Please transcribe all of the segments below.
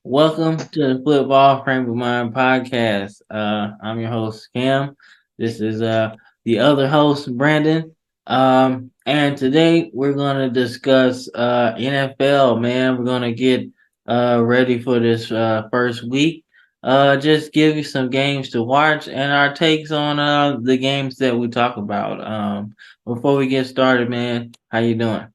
Welcome to the Football Frame of Mind podcast. I'm your host Cam. This is the other host Brandon. And today we're gonna discuss NFL. Man, we're gonna get ready for this first week. Just give you some games to watch and our takes on the games that we talk about. Before we get started, man, how you doing?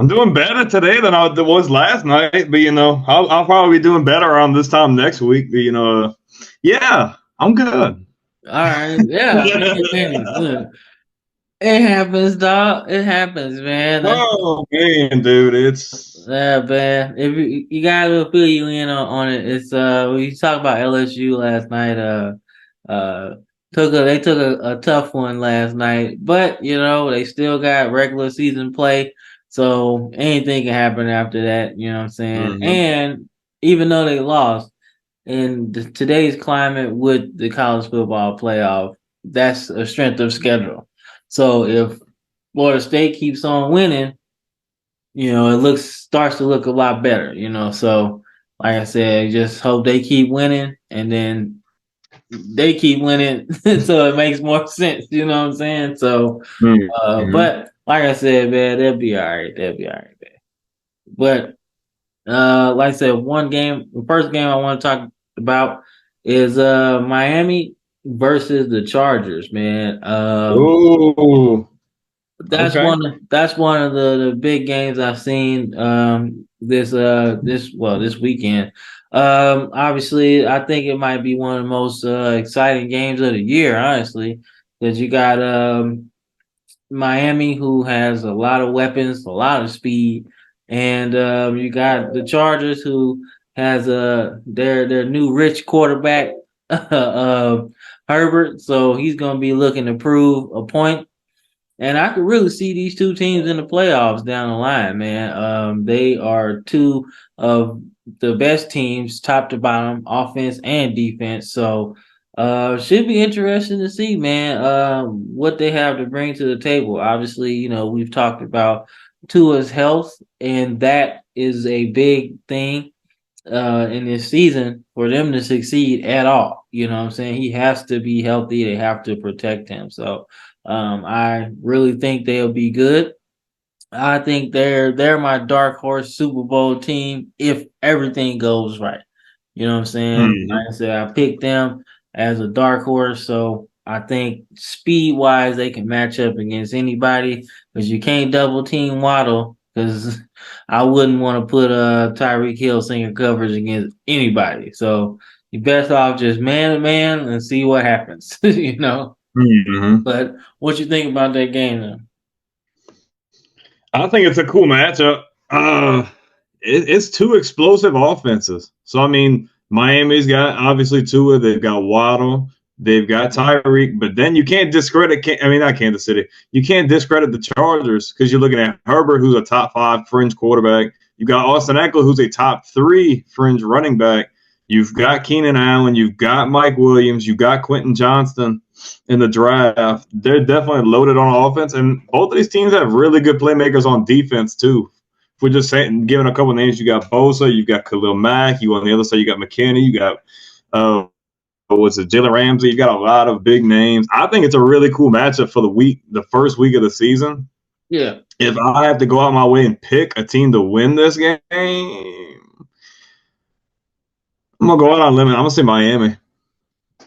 I'm doing better today than I was last night, but I'll probably be doing better around this time next week. But yeah, I'm good. All right, yeah, man, look. It happens, dog. It happens, man. Oh man, dude, it's Yeah, man. If you guys will fill you in on it, it's we talked about LSU last night. Uh, they took a tough one last night, but they still got regular season play, so anything can happen after that. You know what I'm saying? mhm. And even though they lost in today's climate with the college football playoff, that's a strength of schedule. So if Florida State keeps on winning, it looks starts to look a lot better, So like I said, just hope they keep winning and then they keep winning so it makes more sense, you know what I'm saying? So Mhm. but like I said, man, they'll be all right. They'll be all right, man. But like I said, the first game I want to talk about is Miami versus the Chargers, man. Ooh, okay. That's one of the big games I've seen this weekend. Obviously I think it might be one of the most exciting games of the year, honestly, because you got Miami, who has a lot of weapons, a lot of speed, and you got the Chargers, who has their new rich quarterback, uh, Herbert. So he's going to be looking to prove a point. And I could really see these two teams in the playoffs down the line, man. They are two of the best teams, top to bottom, offense and defense. So, should be interesting to see, man. What they have to bring to the table. Obviously, we've talked about Tua's health, and that is a big thing in this season for them to succeed at all. You know what I'm saying? He has to be healthy. They have to protect him. So I really think they'll be good. I think they're my dark horse Super Bowl team if everything goes right. You know what I'm saying? Like Mhm. I said, I picked them as a dark horse, so I think speed wise they can match up against anybody because you can't double team Waddle because I wouldn't want to put Tyreek Hill single coverage against anybody. So you best off just man to man and see what happens. Mhm. But what you think about that game though? I think it's a cool matchup. It's two explosive offenses. So I mean, Miami's got obviously Tua. They've got Waddle. They've got Tyreek. But then you can't discredit. I mean, not Kansas City. You can't discredit the Chargers because you're looking at Herbert, who's a top five fringe quarterback. You got Austin Eckler, who's a top three fringe running back. You've got Keenan Allen. You've got Mike Williams. You've got Quentin Johnston in the draft. They're definitely loaded on offense, and both of these teams have really good playmakers on defense too. If we're just saying, giving a couple names, you got Bosa, you got Khalil Mack, you on the other side, you got McKinney, you got what's it, Jalen Ramsey. You got a lot of big names. I think it's a really cool matchup for the first week of the season. Yeah. If I have to go out my way and pick a team to win this game, I'm gonna go out on a limb. I'm gonna say Miami.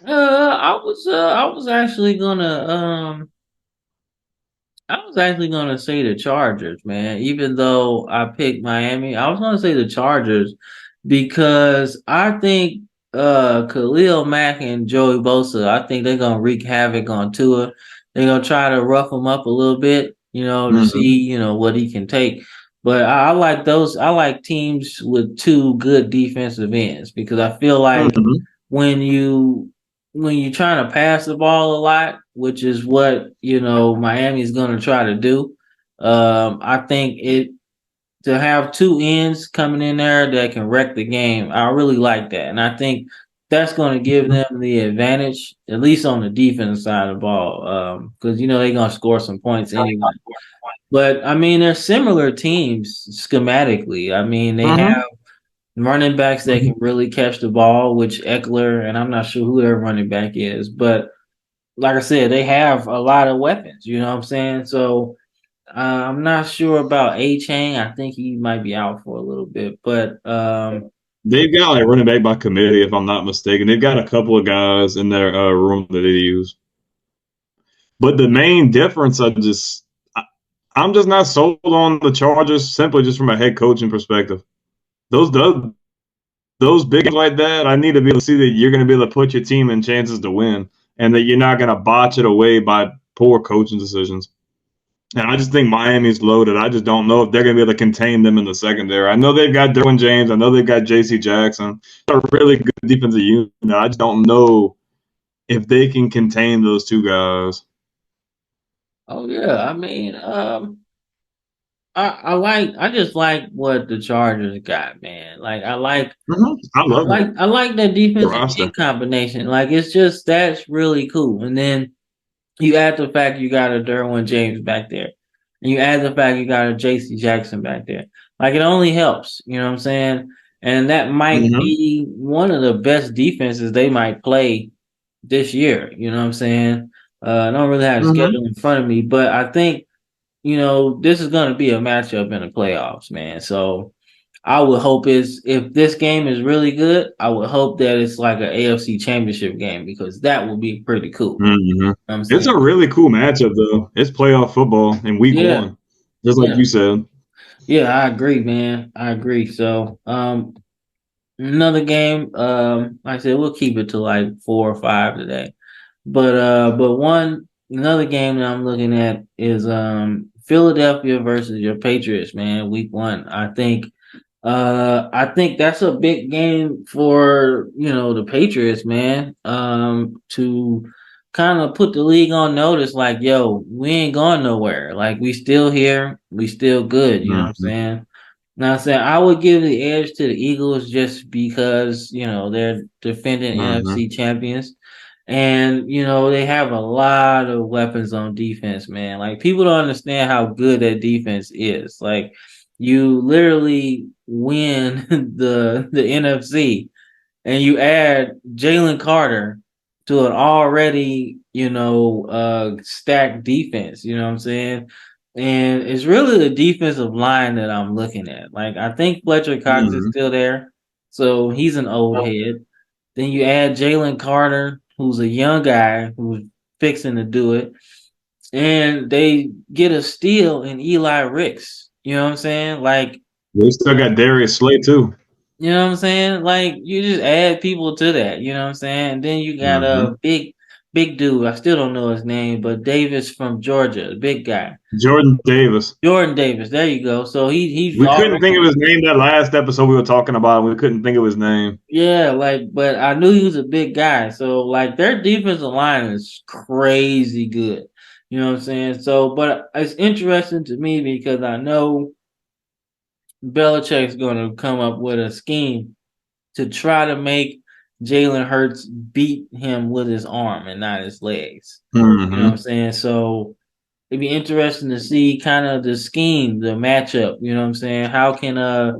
I was actually gonna say the Chargers, man. Even though I picked Miami, I was gonna say the Chargers because I think Khalil Mack and Joey Bosa, I think they're gonna wreak havoc on Tua. They're gonna try to rough him up a little bit, to Mm-hmm. see, what he can take. But I like those. I like teams with two good defensive ends because I feel like Mm-hmm. when you're trying to pass the ball a lot, which is what Miami's going to try to do. I think it to have two ends coming in there that can wreck the game. I really like that, and I think that's going to give them the advantage, at least on the defense side of the ball, because they're going to score some points anyway. But I mean, they're similar teams schematically. I mean, they Mm-hmm. have running backs that Mhm. can really catch the ball, which Eckler and I'm not sure who their running back is, but like I said, they have a lot of weapons. You know what I'm saying? So I'm not sure about Achane. I think he might be out for a little bit, but They've got like running back by committee, if I'm not mistaken. They've got a couple of guys in their room that they use. But the main difference, I'm just not sold on the Chargers simply just from a head coaching perspective. Those those big games like that, I need to be able to see that you're going to be able to put your team in chances to win, and that you're not going to botch it away by poor coaching decisions. And I just think Miami's loaded. I just don't know if they're going to be able to contain them in the secondary. I know they've got Derwin James. I know they've got J.C. Jackson. They're a really good defensive unit. I just don't know if they can contain those two guys. oh yeah, I mean, I just like what the Chargers got, man. Like I love it. I like that defensive Roster. end combination. Like it's just that's really cool. And then you add the fact you got a Derwin James back there, and you add the fact you got a J.C. Jackson back there. Like it only helps, you know what I'm saying? And that might Mm-hmm. be one of the best defenses they might play this year. You know what I'm saying? I don't really have a Mm-hmm. schedule in front of me, but I think this is going to be a matchup in the playoffs, man. So I would hope is if this game is really good, I would hope that it's like an AFC Championship game because that would be pretty cool. Mm-hmm. You know what I'm It's saying? a really cool matchup, though. It's playoff football in week Yeah, one, just like yeah, you said. yeah. I agree, man. I agree. So, another game. Like I said, we'll keep it to like 4 or 5 today. But another game that I'm looking at is Philadelphia versus your Patriots, man. Week 1. I think that's a big game for the Patriots, man. To kind of put the league on notice, like, yo, we ain't going nowhere. Like, we still here, we still good. You know what I'm Mm-hmm. saying? Now, I'm saying I would give the edge to the Eagles just because they're defending Mm-hmm. NFC champions, and they have a lot of weapons on defense, man. Like people don't understand how good that defense is. Like you literally win the NFC and you add Jalen Carter to an already, stacked defense, you know what I'm saying? And it's really the defensive line that I'm looking at. Like I think Fletcher Cox is Mm-hmm. still there. So he's an old head. Then you add Jalen Carter, who's a young guy who's fixing to do it. And they get a steal in Eli Ricks. You know what I'm saying? Like They still got Darius Slay too. you know what I'm saying? Like you just add people to that, you know what I'm saying? And then you got Mm-hmm. a big dude. I still don't know his name, but Davis from Georgia, the big guy. Jordan Davis. Jordan Davis. There you go. So he's We couldn't think of already his name that last episode we were talking about. We couldn't think of his name. yeah, like but I knew he was a big guy. So like their defensive line is crazy good. You know what I'm saying? So but it's interesting to me because I know Belichick's gonna come up with a scheme to try to make Jalen Hurts beat him with his arm and not his legs. You know what I'm Mm-hmm. saying? So it'd be interesting to see kind of the scheme, the matchup. You know what I'm saying? How can uh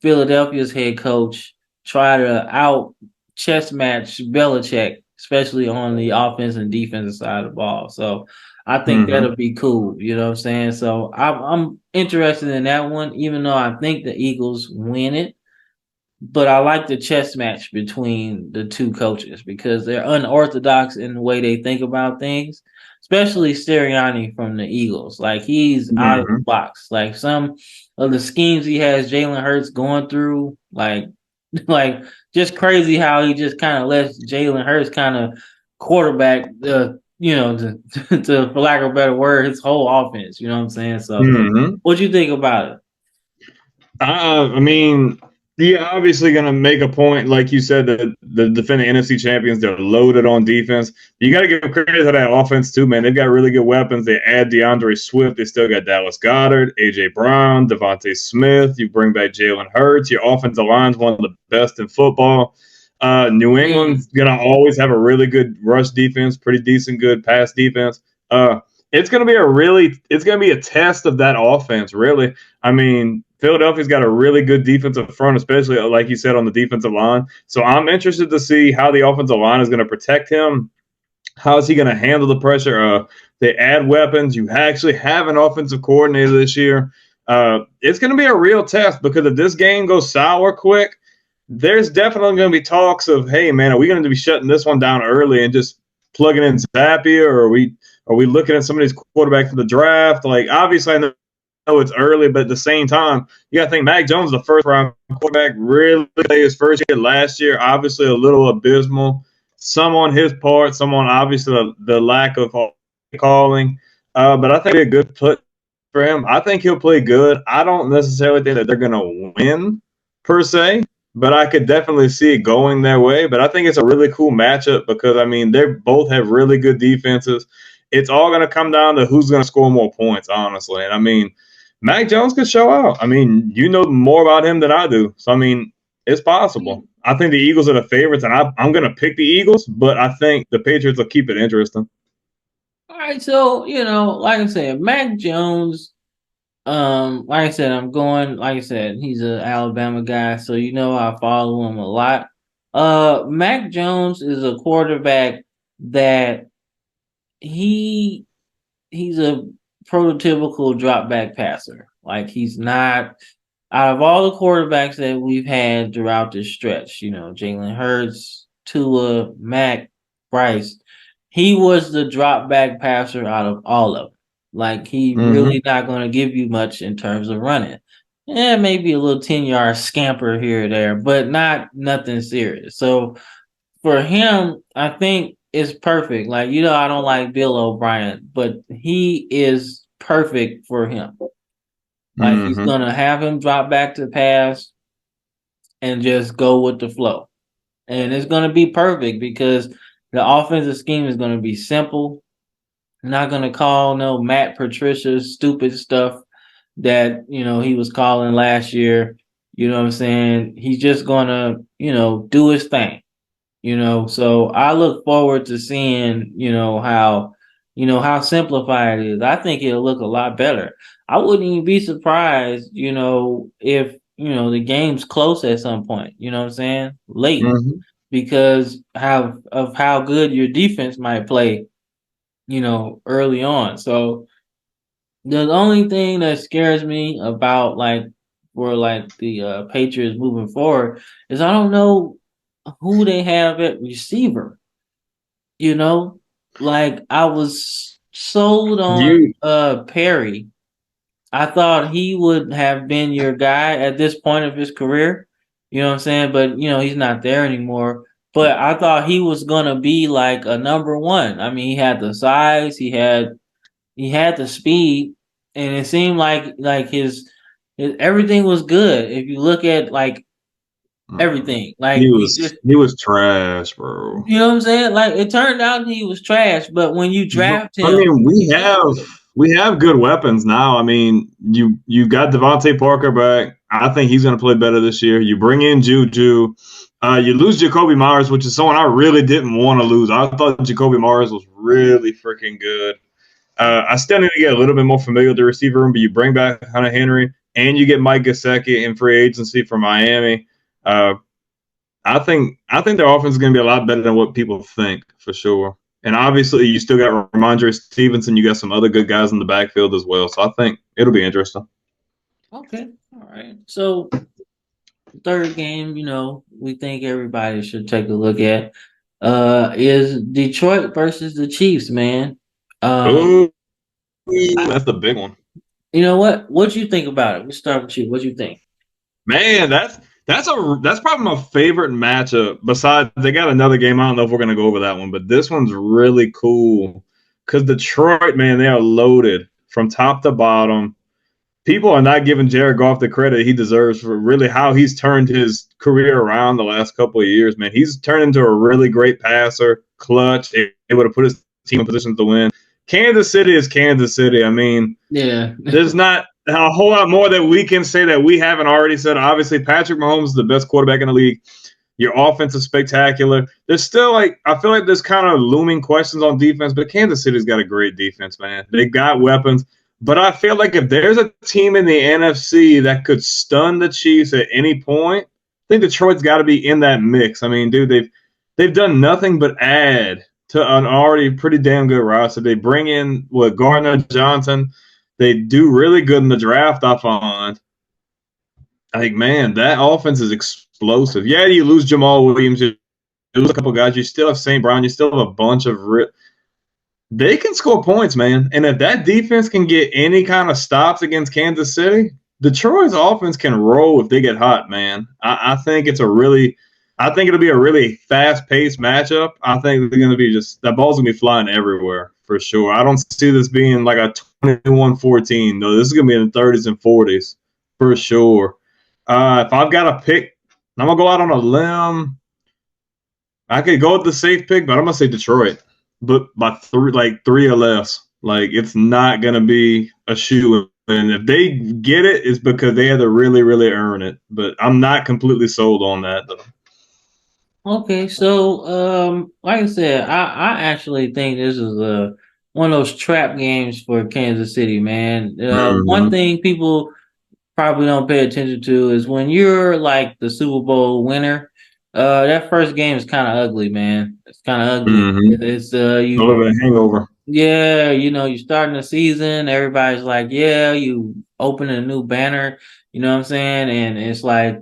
Philadelphia's head coach try to out chess match Belichick, especially on the offense and defensive side of the ball? So I think Mm-hmm. that'll be cool. You know what I'm saying? So I'm interested in that one, even though I think the Eagles win it. But I like the chess match between the two coaches because they're unorthodox in the way they think about things, especially Sirianni from the Eagles. Like he's out of the Mm-hmm. box. Like some of the schemes he has Jalen Hurts going through, like like just crazy how he just kind of lets Jalen Hurts kind of quarterback to for lack of a better word, his whole offense. You know what I'm saying? So Mm-hmm. what you think about it? I mean, you're obviously going to make a point, like you said, that the defending NFC champions, they're loaded on defense. You got to give credit to that offense, too, man. They've got really good weapons. They add DeAndre Swift. They still got Dallas Goddard, A.J. Brown, Devontae Smith. You bring back Jalen Hurts. Your offensive line's one of the best in football. New Mm, England's going to always have a really good rush defense, pretty decent, good pass defense. It's going to be a test of that offense, really. I mean, Philadelphia's got a really good defensive front, especially like you said on the defensive line. So I'm interested to see how the offensive line is going to protect him. How is he going to handle the pressure? They add weapons. You actually have an offensive coordinator this year. It's going to be a real test because if this game goes sour quick, there's definitely going to be talks of, hey, man, are we going to be shutting this one down early and just plugging in Zappia, or are we looking at some of these quarterbacks for the draft? Like, obviously, I know it's early, but at the same time, you got to think Mac Jones, the first round quarterback, really played his first year last year, obviously a little abysmal. Some on his part, some on obviously the lack of calling. But I think it'd be a good put for him. I think he'll play good. I don't necessarily think that they're going to win per se, but I could definitely see it going their way. But I think it's a really cool matchup because, I mean, they both have really good defenses. It's all going to come down to who's going to score more points, honestly. And, I mean, Mac Jones could show out. I mean, you know more about him than I do. So, I mean, it's possible. I think the Eagles are the favorites, and I'm going to pick the Eagles, but I think the Patriots will keep it interesting. All right, so like I said, Mac Jones. Like I said, I'm going. Like I said, he's an Alabama guy, so I follow him a lot. Mac Jones is a quarterback that he he's a prototypical drop back passer. Like he's not out of all the quarterbacks that we've had throughout this stretch, Jalen Hurts, Tua, Mac, Bryce, he was the drop back passer out of all of them. Like he really not going to give you much in terms of running. Yeah, maybe a little 10-yard scamper here or there, but nothing serious. So for him, I think it's perfect. Like, I don't like Bill O'Brien, but he is perfect for him. Like he's gonna have him drop back to pass and just go with the flow. And it's gonna be perfect because the offensive scheme is gonna be simple. Not gonna call no Matt Patricia stupid stuff that he was calling last year. You know what I'm saying? He's just gonna, do his thing. So I look forward to seeing, how simplified it is. I think it'll look a lot better. I wouldn't even be surprised, if, the game's close at some point, you know what I'm saying? Late. Because of how good your defense might play, early on. So the only thing that scares me about the Patriots moving forward is I don't know who they have at receiver. Like I was sold on Perry. I thought he would have been your guy at this point of his career. You know what I'm saying? But he's not there anymore. But I thought he was gonna be like a number one. I mean, he had the size, he had the speed, and it seemed like his everything was good. If you look at everything, like he was trash, bro. You know what I'm saying? Like it turned out he was trash, but when you draft him, I mean, we have good weapons now. I mean, you got Devontae Parker back. I think he's going to play better this year. You bring in Juju. You lose Jacoby Myers, which is someone I really didn't want to lose. I thought Jacoby Myers was really freaking good. I still need to get a little bit more familiar with the receiver room, but you bring back Hunter Henry and you get Mike Gesicki in free agency from Miami. I think their offense is going to be a lot better than what people think, for sure. And obviously, you still got Ramondre Stevenson. You got some other good guys in the backfield as well. So I think it'll be interesting. Okay. All right. So third game, we think everybody should take a look at is Detroit versus the Chiefs, man. Ooh, that's the big one. You know what? What you think about it? We'll start with you. What you think? Man, that's probably my favorite matchup. Besides, they got another game. I don't know if we're gonna go over that one, but this one's really cool because Detroit, man, they are loaded from top to bottom. People are not giving Jared Goff the credit he deserves for really how he's turned his career around the last couple of years. Man, he's turned into a really great passer, clutch, able to put his team in position to win. Kansas City is Kansas City. I mean, yeah, there's not a whole lot more that we can say that we haven't already said. Obviously, Patrick Mahomes is the best quarterback in the league. Your offense is spectacular. There's still I feel like there's kind of looming questions on defense, but Kansas City's got a great defense, man. They got weapons. But I feel like if there's a team in the NFC that could stun the Chiefs at any point, I think Detroit's got to be in that mix. I mean, dude, they've done nothing but add to an already pretty damn good roster. They bring in Gardner Johnson. They do really good in the draft. I find, like, man, that offense is explosive. Yeah, you lose Jamal Williams, you lose a couple guys. You still have St. Brown. You still have a bunch of they can score points, man. And if that defense can get any kind of stops against Kansas City, Detroit's offense can roll if they get hot, man. I think I think it'll be a really fast-paced matchup. I think they're going to be that ball's going to be flying everywhere for sure. I don't see this being like a 21-14. No, this is going to be in the 30s and 40s for sure. If I've got to pick, I'm going to go out on a limb. I could go with the safe pick, but I'm going to say Detroit. But by three or less. Like, it's not going to be a shoe. And if they get it, it's because they had to really, really earn it. But I'm not completely sold on that, though. Okay, so like I said, I actually think this is one of those trap games for Kansas City, man. One Mm-hmm. thing people probably don't pay attention to is when you're like the Super Bowl winner, that first game is kind of ugly, man. It's kind of ugly. Mm-hmm. It's A little bit of hangover. yeah, you're starting the season, everybody's like, yeah, you open a new banner, you know what I'm saying? And it's like,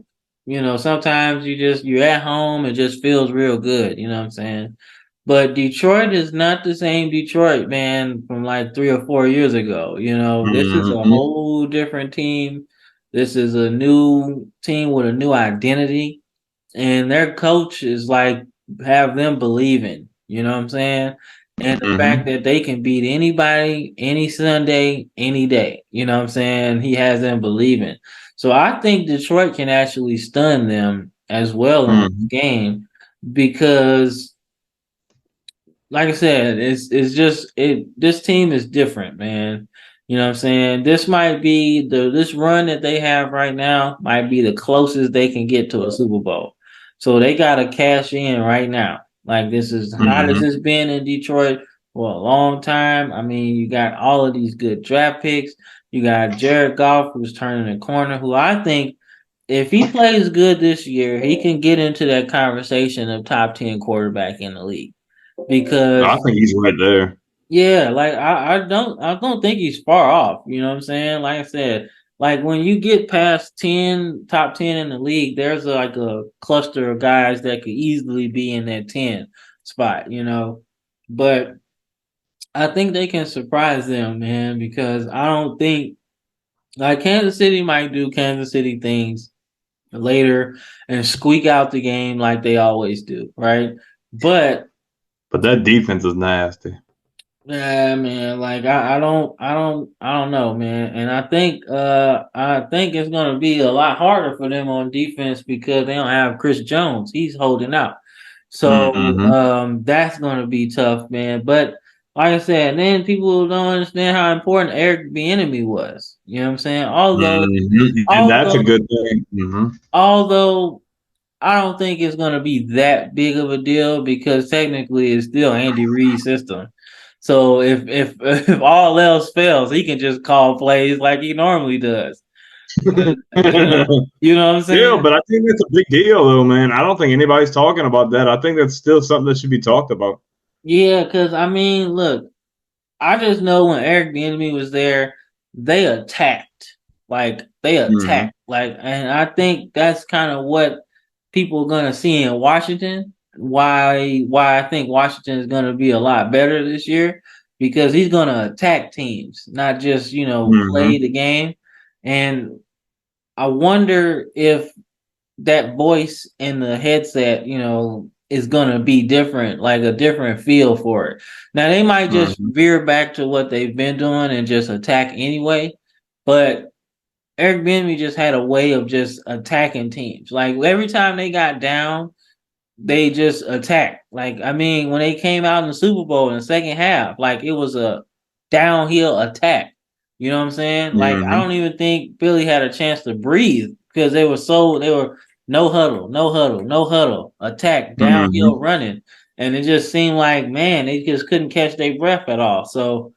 sometimes you're at home, it just feels real good, you know what I'm saying? But Detroit is not the same Detroit, man, from like 3 or 4 years ago. This is a Mm-hmm. whole different team. This is a new team with a new identity. And their coach is like have them believing, you know what I'm saying? And the fact Mm-hmm. that they can beat anybody, any Sunday, any day, you know what I'm saying? He has them believing. So I think Detroit can actually stun them as well in this Mm-hmm. game because like I said, it's just this team is different, man. You know what I'm saying? This might be this run that they have right now might be the closest they can get to a Super Bowl. So they gotta cash in right now. Like this is hot as Mm-hmm. it's been in Detroit for a long time. I mean, you got all of these good draft picks. You got Jared Goff who's turning the corner, who I think if he plays good this year, he can get into that conversation of top 10 quarterback in the league I because think he's right there. yeah, like I don't think he's far off. You know what I'm saying? Like I said, like when you get past top 10 in the league, there's like a cluster of guys that could easily be in that 10 spot. But I think they can surprise them, man, because I don't think like Kansas City might do Kansas City things later and squeak out the game like they always do, right? But But that defense is nasty. yeah, man. Like I don't know, man. And I think it's gonna be a lot harder for them on defense because they don't have Chris Jones. He's holding out. So Mm-hmm. that's gonna be tough, man. But like I said, then people don't understand how important Eric Bieniemy was. You know what I'm saying? Mm-hmm. And that's a Although good thing. Mm-hmm. although I don't think it's gonna be that big of a deal because technically it's still Andy Reid's system. So if if all else fails, he can just call plays like he normally does. You know, you know what I'm Yeah, saying? but I think that's a big deal, though, man. I don't think anybody's talking about that. I think that's still something that should be talked about. Yeah, because I mean, look, I just know when Eric Bieniemy was there, they attacked, like they Mm-hmm. attacked, like, and I think that's kind of what people are gonna see in Washington. Why I think Washington is gonna be a lot better this year because he's gonna attack teams, not just play Mm-hmm. the game. And I wonder if that voice in the headset, is gonna be different, like a different feel for it. Now they might just Mm-hmm. veer back to what they've been doing and just attack anyway, but Eric Bieniemy just had a way of just attacking teams. Like every time they got down, they just attacked. Like I mean, when they came out in the Super Bowl in the second half, like it was a downhill attack. You know what I'm saying? Like I Mm-hmm. don't even think Philly had a chance to breathe because they were no huddle, no huddle, no huddle, attack, downhill Mm-hmm. running. And it just seemed like, man, they just couldn't catch their breath at all. So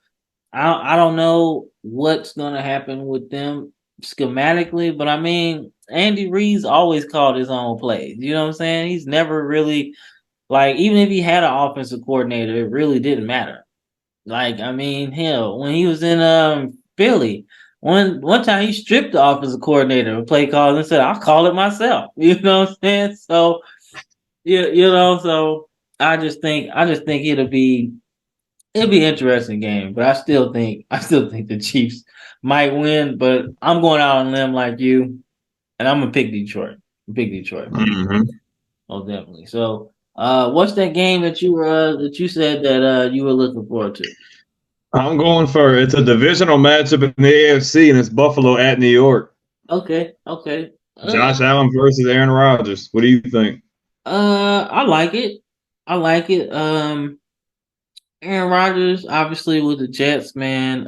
I don't know what's gonna happen with them schematically, but I mean, Andy Reid's always called his own plays. You know what I'm saying? He's never really like, even if he had an offensive coordinator, it really didn't matter. Like, I mean, hell, when he was in Philly, one time he stripped the offensive coordinator of play calls and said, "I'll call it myself." You know what I'm saying? So yeah, so I just think it'll be an interesting game, but I still think the Chiefs might win, but I'm going out on a limb like you, and I'm gonna pick Detroit. Pick Detroit, man. Hmm. Oh, definitely. So, what's that game that you said that you were looking forward to? I'm going for it's a divisional matchup in the AFC, and it's Buffalo at New York. Okay, okay. Josh Allen versus Aaron Rodgers. What do you think? I like it. I like it. Aaron Rodgers, obviously with the Jets, man.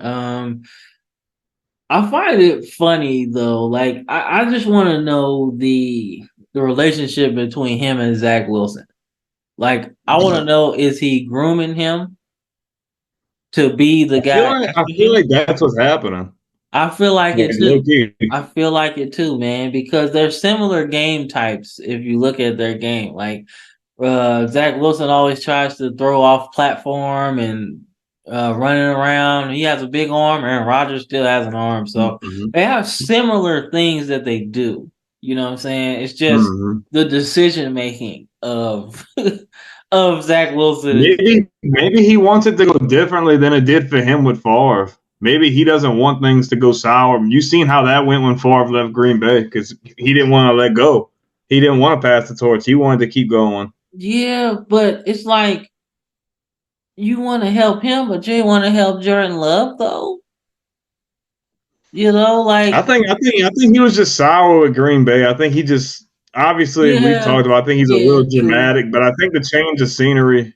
I find it funny though. Like I just want to know the relationship between him and Zach Wilson. Like I want to know, is he grooming him to be the guy I after feel him? like that's what's happening. I feel like Like it low too. key. I feel like it too, man, because they're similar game types if you look at their game. Like Zach Wilson always tries to throw off platform and running around. He has a big arm. Aaron Rodgers still has an arm. So Hmm. they have similar things that they do. You know what I'm saying? It's just Hmm. the decision making of of Zach Wilson is Maybe he wants it to go differently than it did for him with Favre. Maybe he doesn't want things to go sour. You seen how that went when Favre left Green Bay because he didn't want to let go. He didn't want to pass the torch. He wanted to keep going. yeah, but it's like you want to help him, but you want to help Jordan Love though. You know, like I think he was just sour with Green Bay. I think he just obviously we've yeah, talked about. I think he's a yeah, little true. dramatic, but I think the change of scenery,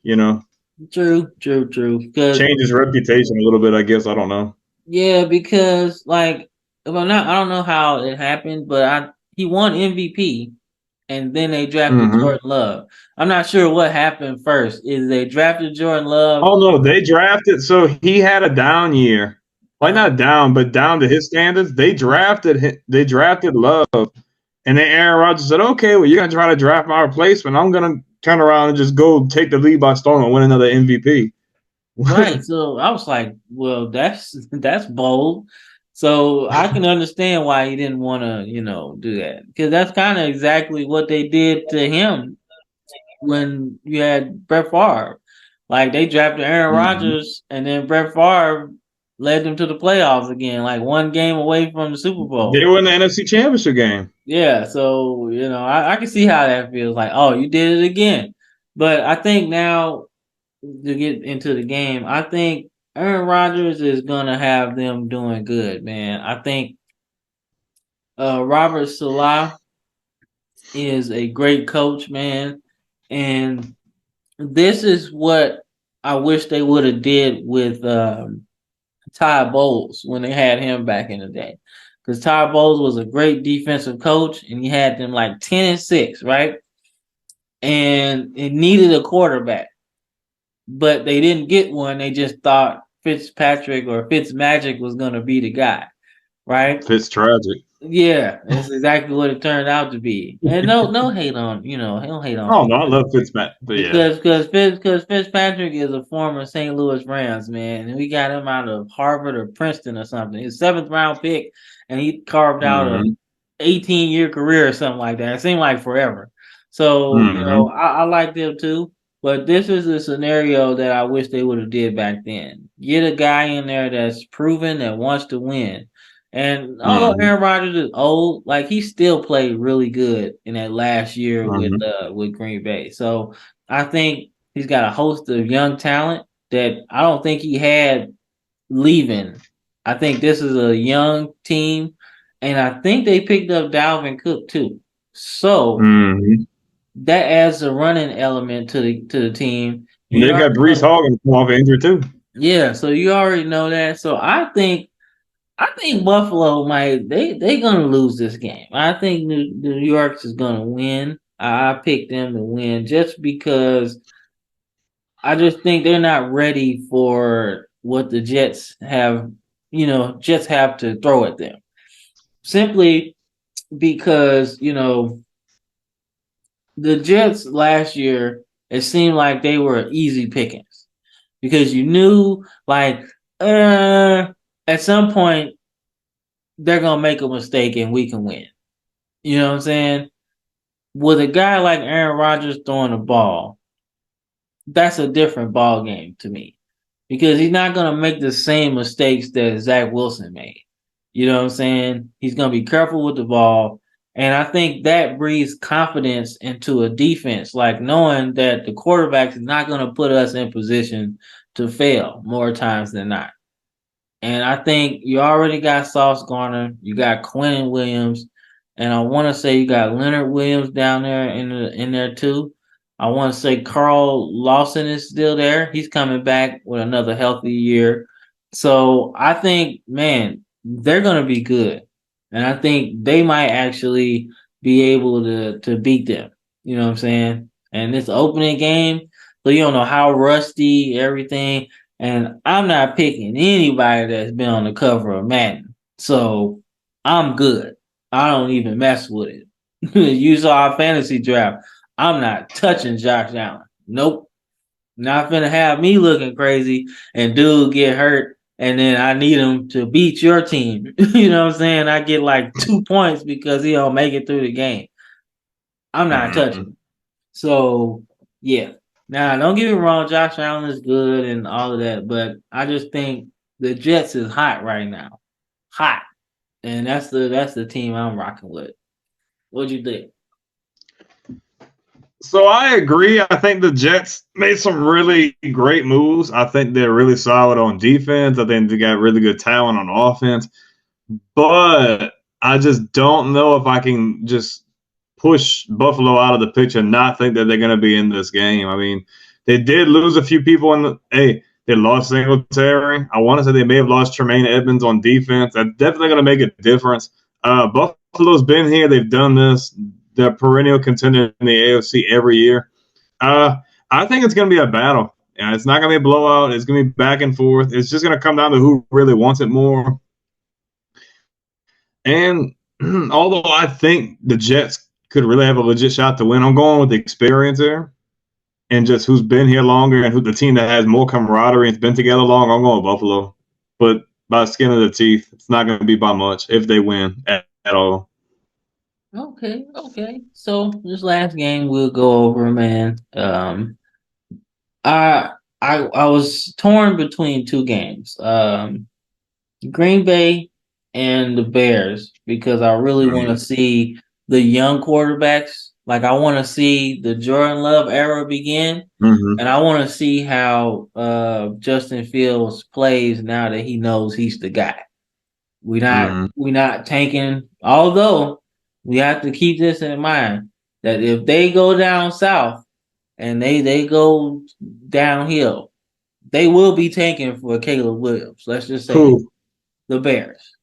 True, true, true. Because change his reputation a little bit. I guess I don't know. yeah, because like if I'm not, I don't know how it happened, but he won MVP, and then they drafted Hmm. Jordan Love. I'm not sure what happened first. Is they drafted Jordan Love? Oh no, they drafted. So he had a down year, like Uh, not down, but down to his standards. They drafted him. They drafted Love, and then Aaron Rodgers said, "Okay, well you're gonna try to draft my replacement. I'm gonna turn around and just go take the lead by storm and win another MVP." right. So I was like, well, that's bold. So I can understand why he didn't want to, do that because that's kind of exactly what they did to him when you had Brett Favre. Like they drafted Aaron Hmm. Rodgers, and then Brett Favre led them to the playoffs again, like one game away from the Super They Bowl. were in the NFC Championship game. Yeah, so I can see how that feels. Like, oh, you did it again. But I think now to get into the game, I think Aaron Rodgers is gonna have them doing good, man. I think Robert Salah is a great coach, man, and this is what I wish they would have did with Ty Bowles when they had him back in the day. Because Ty Bowles was a great defensive coach and he had them like 10-6, right? And it needed a quarterback, but they didn't get one. They just thought Fitzpatrick or Fitzmagic was gonna be the guy, right? Fitz tragic. Yeah, that's exactly what it turned out to be. And no hate on, he don't hate on Oh no, I love Fitzmagic, but yeah. because Fitzpatrick is a former St. Louis Rams man, and we got him out of Harvard or Princeton or something. His seventh round pick, and he carved out a Hmm. 18-year career or something like that. It seemed like forever. So Hmm. I like them too, but this is a scenario that I wish they would have did back then. Get a guy in there that's proven that wants to win. And although Hmm. Aaron Rodgers is old, like he still played really good in that last year Hmm. with Green Bay. So I think he's got a host of young talent that I don't think he had leaving. I think this is a young team, and I think they picked up Dalvin Cook too. So Hmm. that adds a running element to the team. You They got already Brees know, Hall come off injury too. yeah. So you already know that. So I think Buffalo might they gonna lose this game. I think New York is gonna win. I picked them to win just because I just think they're not ready for what the Jets have, Jets have to throw at them. Simply because, the Jets last year, it seemed like they were easy pickings because you knew, like, at some point they're gonna make a mistake and we can win. You know what I'm saying? With a guy like Aaron Rodgers throwing the ball, that's a different ball game to me because he's not gonna make the same mistakes that Zach Wilson made. You know what I'm saying? He's gonna be careful with the ball, and I think that breeds confidence into a defense, like knowing that the quarterback is not gonna put us in position to fail more times than not. And I think you already got Sauce Gardner, you got Quentin Williams, and I want to say you got Leonard Williams down there in there too. I want to say Carl Lawson is still there. He's coming back with another healthy year. So I think, man, they're gonna be good, and I think they might actually be able to beat them. You know what I'm saying? And this opening game, so you don't know how rusty everything. And I'm not picking anybody that's been on the cover of Madden. So I'm good. I don't even mess with it. You saw our fantasy draft. I'm not touching Josh Allen. Nope. Not gonna have me looking crazy and dude get hurt and then I need him to beat your team. You know what I'm saying? I get like 2 points because he don't make it through the game. I'm not touching him. So yeah. Now don't get me wrong, Josh Allen is good and all of that, but I just think the Jets is hot right now. Hot. And that's the team I'm rocking with. What'd you think? So I agree. I think the Jets made some really great moves. I think they're really solid on defense. I think they got really good talent on offense. But I just don't know if I can just push Buffalo out of the picture and not think that they're going to be in this game. I mean, they did lose a few people in the. Hey, they lost Singletary. I want to say they may have lost Tremaine Edmonds on defense. That's definitely going to make a difference. Buffalo's been here. They've done this. They're perennial contender in the AFC every year. I think it's going to be a battle. And it's not going to be a blowout. It's going to be back and forth. It's just going to come down to who really wants it more. And although I think the Jets could really have a legit shot to win, I'm going with the experience there and just who's been here longer and who the team that has more camaraderie and has been together long. I'm going with Buffalo. But by the skin of the teeth, it's not going to be by much if they win at all. Okay. So this last game we'll go over, man. I I was torn between two games. Green Bay and the Bears because I really want to see the young quarterbacks. Like I want to see the Jordan Love era begin, and I want to see how Justin Fields plays now that he knows he's the guy. We not tanking. Although we have to keep this in mind that if they go down south and they go downhill, they will be tanking for Caleb Williams. Let's just say the Bears.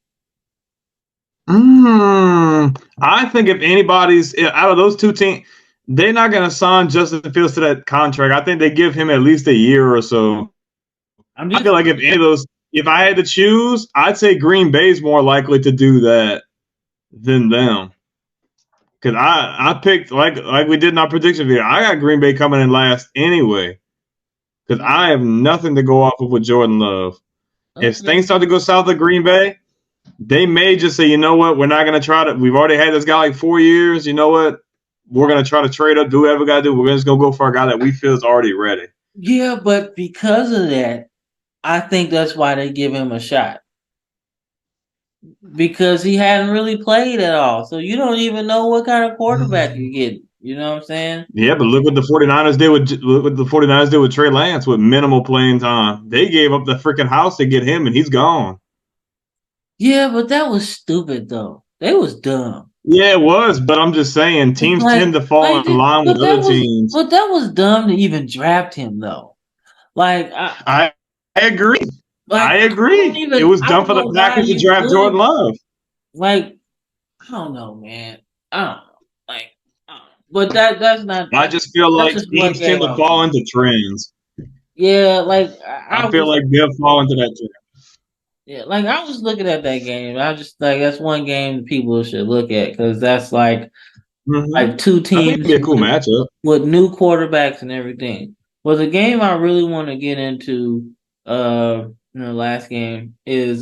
I think if anybody's out of those two teams, they're not going to sign Justin Fields to that contract. I think they give him at least a year or so. I feel like if any of those, if I had to choose, I'd say Green Bay's more likely to do that than them. Because I picked like we did in our prediction video, I got Green Bay coming in last anyway. Because I have nothing to go off of with Jordan Love. Okay. If things start to go south of Green Bay, they may just say, you know what, we're not going to try to. We've already had this guy like 4 years. You know what? We're going to try to trade up, do whatever we got to do. We're just going to go for a guy that we feel is already ready. Yeah, but because of that, I think that's why they give him a shot. Because he hadn't really played at all. So you don't even know what kind of quarterback you get. You know what I'm saying? Yeah, but look what the 49ers did with Trey Lance with minimal playing time. They gave up the freaking house to get him, and he's gone. Yeah, but that was stupid, though. They was dumb. Yeah, it was, but I'm just saying teams tend to fall in line with other teams. But that was dumb to even draft him, though. Like I agree. Like, I agree. It was dumb for the Packers to draft Jordan Love. Like, I don't know, man. I don't know. Like, I don't know. But that's not. I just feel like teams tend to fall into trends. Yeah, like I I feel was like they'll fall into that trap. yeah, like I was looking at that game. I just like that's one game people should look at because that's like two I think it'd teams be a cool matchup. with new quarterbacks and everything. Well, the game I really want to get into, last game is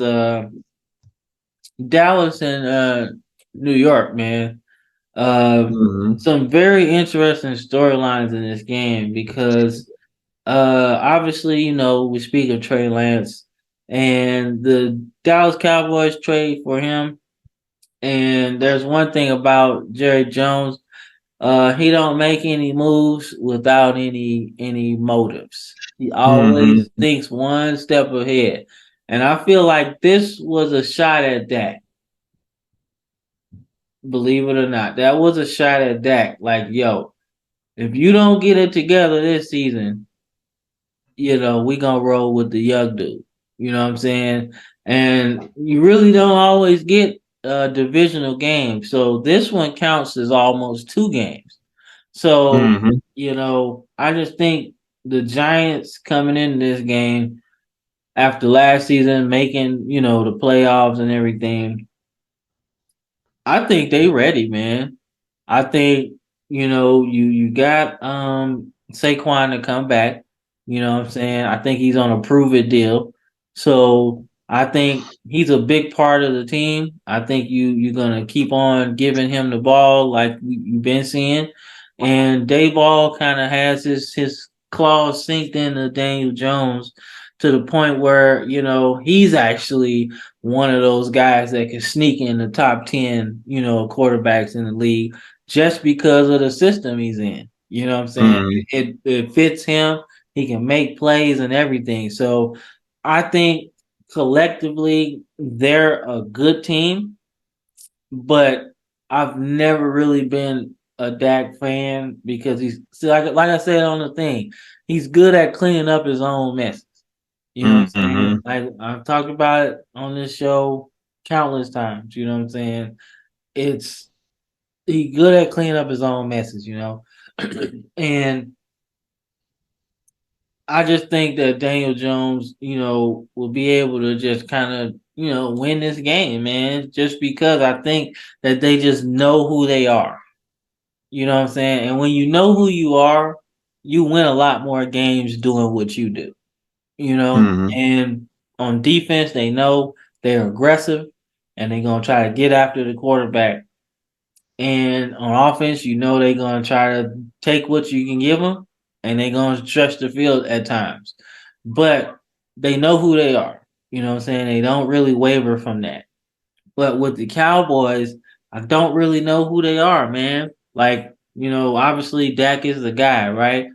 Dallas and New York, man. Hmm Some very interesting storylines in this game because obviously, we speak of Trey Lance and the Dallas Cowboys trade for him. And there's one thing about Jerry Jones, he don't make any moves without any motives. He hmm always thinks one step ahead. And I feel like this was a shot at Dak. Believe it or not, that was a shot at Dak. Like, yo, if you don't get it together this season, we gonna roll with the young dude. You know what I'm saying? And you really don't always get divisional games. So this one counts as almost two games. So, hmm I just think the Giants coming in this game after last season, making, the playoffs and everything, I think they ready, man. I think, you got Saquon to come back. You know what I'm saying? I think he's on a prove it deal. So I think he's a big part of the team. I think you're gonna keep on giving him the ball like you've been seeing. And Dayball kind of has his claws synced into Daniel Jones to the point where, he's actually one of those guys that can sneak in the top 10, quarterbacks in the league just because of the system he's in. You know what I'm saying? hmm It fits him. He can make plays and everything. So I think collectively they're a good team, but I've never really been a Dak fan because he's see, like I said on the thing, he's good at cleaning up his own messes. You know what I'm saying? hmm Like I've talked about it on this show countless times. You know what I'm saying? It's he good at cleaning up his own messes. And I just think that Daniel Jones, will be able to just kind of, win this game, man. Just because I think that they just know who they are. You know what I'm saying? And when you know who you are, you win a lot more games doing what you do. hmm And on defense, they know they're aggressive and they're gonna try to get after the quarterback. And on offense, they're gonna try to take what you can give them, and they're gonna stretch the field at times. But they know who they are. You know what I'm saying? They don't really waver from that. But with the Cowboys, I don't really know who they are, man. Like, obviously Dak is the guy, right?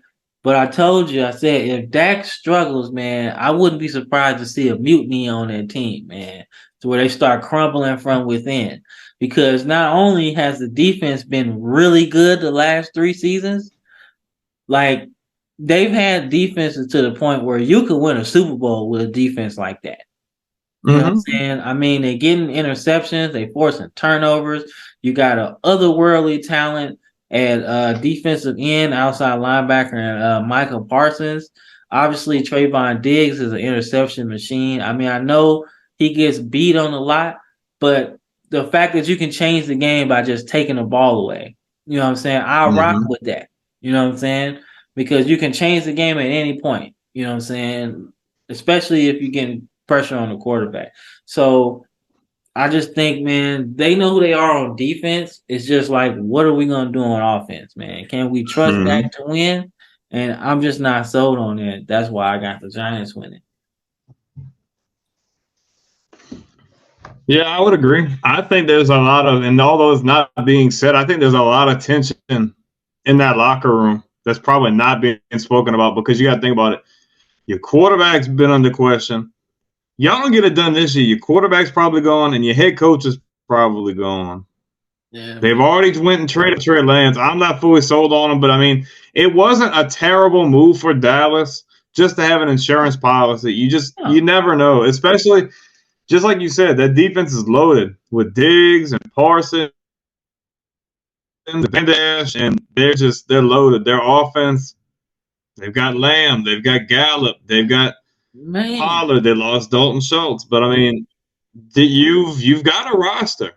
But I told you, I said if Dak struggles, man, I wouldn't be surprised to see a mutiny on that team, man, to where they start crumbling from within. Because not only has the defense been really good the last 3 seasons, like they've had defenses to the point where you could win a Super Bowl with a defense like that. You know what I'm hmm saying? I mean, they getting interceptions, they forcing turnovers. You got a otherworldly talent at defensive end, outside linebacker, and Michael Parsons. Obviously, Trayvon Diggs is an interception machine. I mean, I know he gets beat on a lot, but the fact that you can change the game by just taking the ball away, you know what I'm saying? I rock hmm with that. You know what I'm saying? Because you can change the game at any point. You know what I'm saying? Especially if you're getting pressure on the quarterback. So I just think, man, they know who they are on defense. It's just like, what are we gonna do on offense, man? Can we trust hmm that to win? And I'm just not sold on that. That's why I got the Giants winning. Yeah, I would agree. I think there's a lot of, and although it's not being said, I think there's a lot of tension in that locker room that's probably not being spoken about because you got to think about it. Your quarterback's been under question. Y'all don't get it done this year. Your quarterback's probably gone, and your head coach is probably gone. Yeah, They've man. already went and traded Trey Lance. I'm not fully sold on him, but I mean, it wasn't a terrible move for Dallas just to have an insurance policy. You No. never know, especially just like you said, that defense is loaded with Diggs and Parsons and Van Dash, and they're loaded. Their offense They've got Lamb. They've got Gallup. They've got Man, Pollard. They lost Dalton Schultz. But I mean, you've got a roster.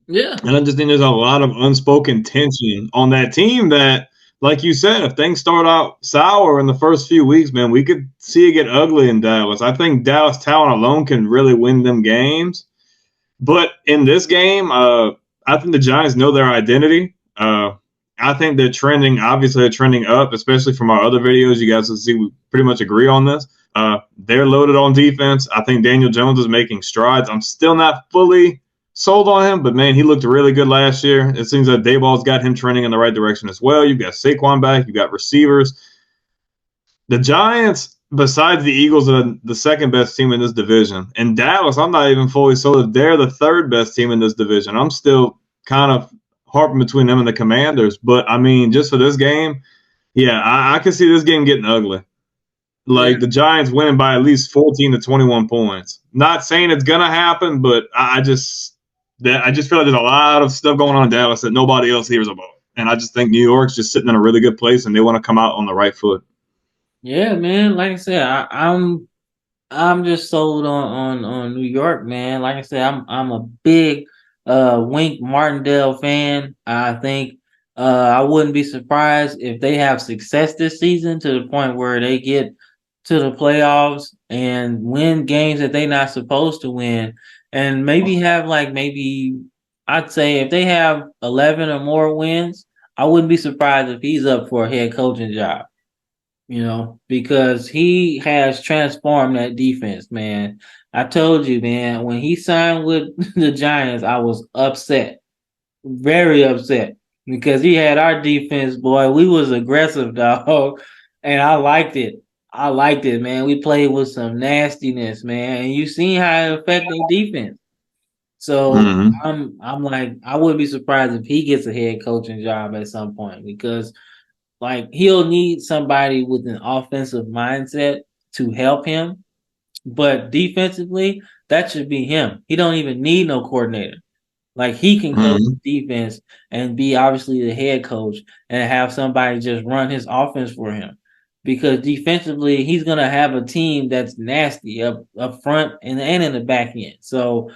yeah, And I just think there's a lot of unspoken tension on that team that, like you said, if things start out sour in the first few weeks, man, we could see it get ugly in Dallas. I think Dallas talent alone can really win them games. But in this game, I think the Giants know their identity. I think they're trending, obviously, they're trending up, especially from our other videos. You guys can see we pretty much agree on this. They're loaded on defense. I think Daniel Jones is making strides. I'm still not fully sold on him, but man, he looked really good last year. It seems that Dayball's got him trending in the right direction as well. You've got Saquon back, you've got receivers. The Giants, besides the Eagles, are the second best team in this division. And Dallas, I'm not even fully sold. They're the third best team in this division. I'm still kind of harping between them and the Commanders. But I mean, just for this game, yeah, I can see this game getting ugly. yeah, Like the Giants winning by at least 14 to 21 points. Not saying it's gonna happen, but I just feel like there's a lot of stuff going on in Dallas that nobody else hears about. And I just think New York's just sitting in a really good place and they want to come out on the right foot. yeah, man. Like I said, I'm just sold on New York, man. Like I said, I'm a big Wink Martindale fan. I think I wouldn't be surprised if they have success this season to the point where they get to the playoffs and win games that they're not supposed to win, and maybe have like maybe I'd say if they have 11 or more wins, I wouldn't be surprised if he's up for a head coaching job, because he has transformed that defense, man. I told you, man, when he signed with the Giants, I was upset, very upset, because he had our defense, boy. We was aggressive, dog, and I liked it. I liked it, man. We played with some nastiness, man, and you seen how it affected defense. So Mm-hmm. I'm like, I wouldn't be surprised if he gets a head coaching job at some point, because like he'll need somebody with an offensive mindset to help him, but defensively, that should be him. He don't even need no coordinator. Like he can coach Mm-hmm. defense and be obviously the head coach and have somebody just run his offense for him. Because defensively, he's gonna have a team that's nasty up front and in the back end. So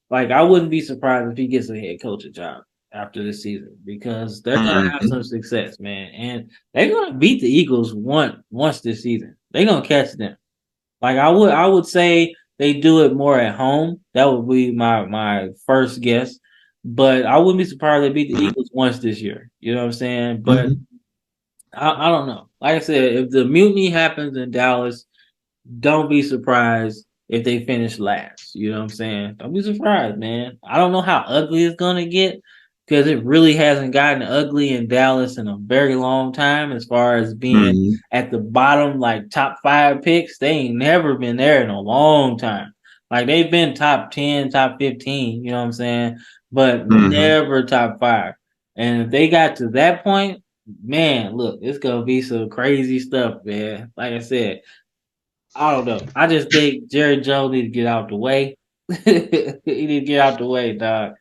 like I wouldn't be surprised if he gets a head coaching job after this season, because they're gonna have Mm-hmm. some success, man, and they're gonna beat the Eagles once this season. They're gonna catch them. Like I would say they do it more at home. That would be my first guess. But I wouldn't be surprised they beat the Eagles once this year. You know what I'm saying? But Mm-hmm. I don't know. Like I said, if the mutiny happens in Dallas, don't be surprised if they finish last. You know what I'm saying? Don't be surprised, man. I don't know how ugly it's gonna get, because it really hasn't gotten ugly in Dallas in a very long time as far as being Mm-hmm. at the bottom, like top 5 picks. They ain't never been there in a long time. Like they've been top 10, top 15, you know what I'm saying? But Mm-hmm. never top 5. And if they got to that point, man, look, it's gonna be some crazy stuff, man. Like I said, I don't know. I just think Jerry Jones need to get out the way. He need to get out the way, dog.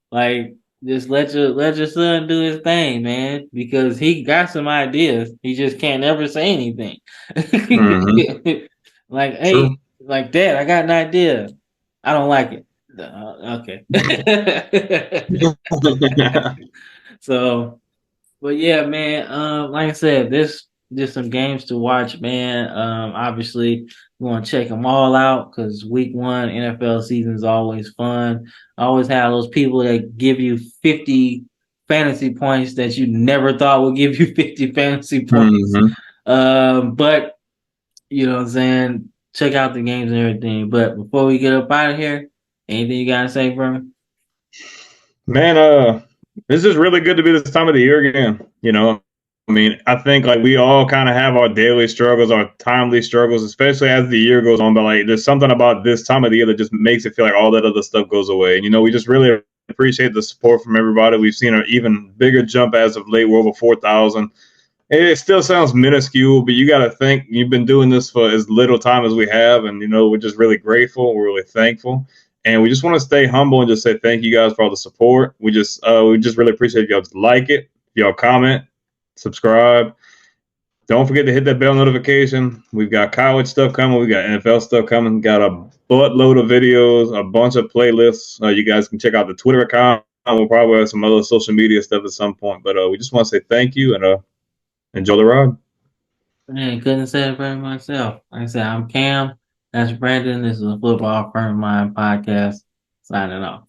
Like, just let your son do his thing, man, because he got some ideas. He just can't ever say anything. Mm-hmm. Like, hey, True. like Dad, I got an idea. I don't like it. Okay. So, but yeah, man. Like I said, this just some games to watch, man. Obviously, we want to check them all out because Week 1 NFL season is always fun. I always have those people that give you 50 fantasy points that you never thought would give you 50 fantasy points. Mm-hmm. But you know what I'm saying. Check out the games and everything. But before we get up out of here, anything you gotta say, bro? Man, this is really good to be this time of the year again. I mean, I think like we all kind of have our daily struggles, our timely struggles, especially as the year goes on. But like, there's something about this time of the year that just makes it feel like all that other stuff goes away. And we just really appreciate the support from everybody. We've seen an even bigger jump as of late. We're over 4,000. It still sounds minuscule, but you got to think you've been doing this for as little time as we have, and we're just really grateful. We're really thankful. And we just want to stay humble and just say thank you guys for all the support. We just really appreciate if y'all just like it, if y'all comment, subscribe. Don't forget to hit that bell notification. We've got college stuff coming. We got NFL stuff coming. Got a buttload of videos, a bunch of playlists. You guys can check out the Twitter account. We'll probably have some other social media stuff at some point. But we just want to say thank you and enjoy the ride. Man, couldn't say it better myself. Like I said, I'm Cam. That's Brandon. This is a Football Firm Mind podcast. Signing off.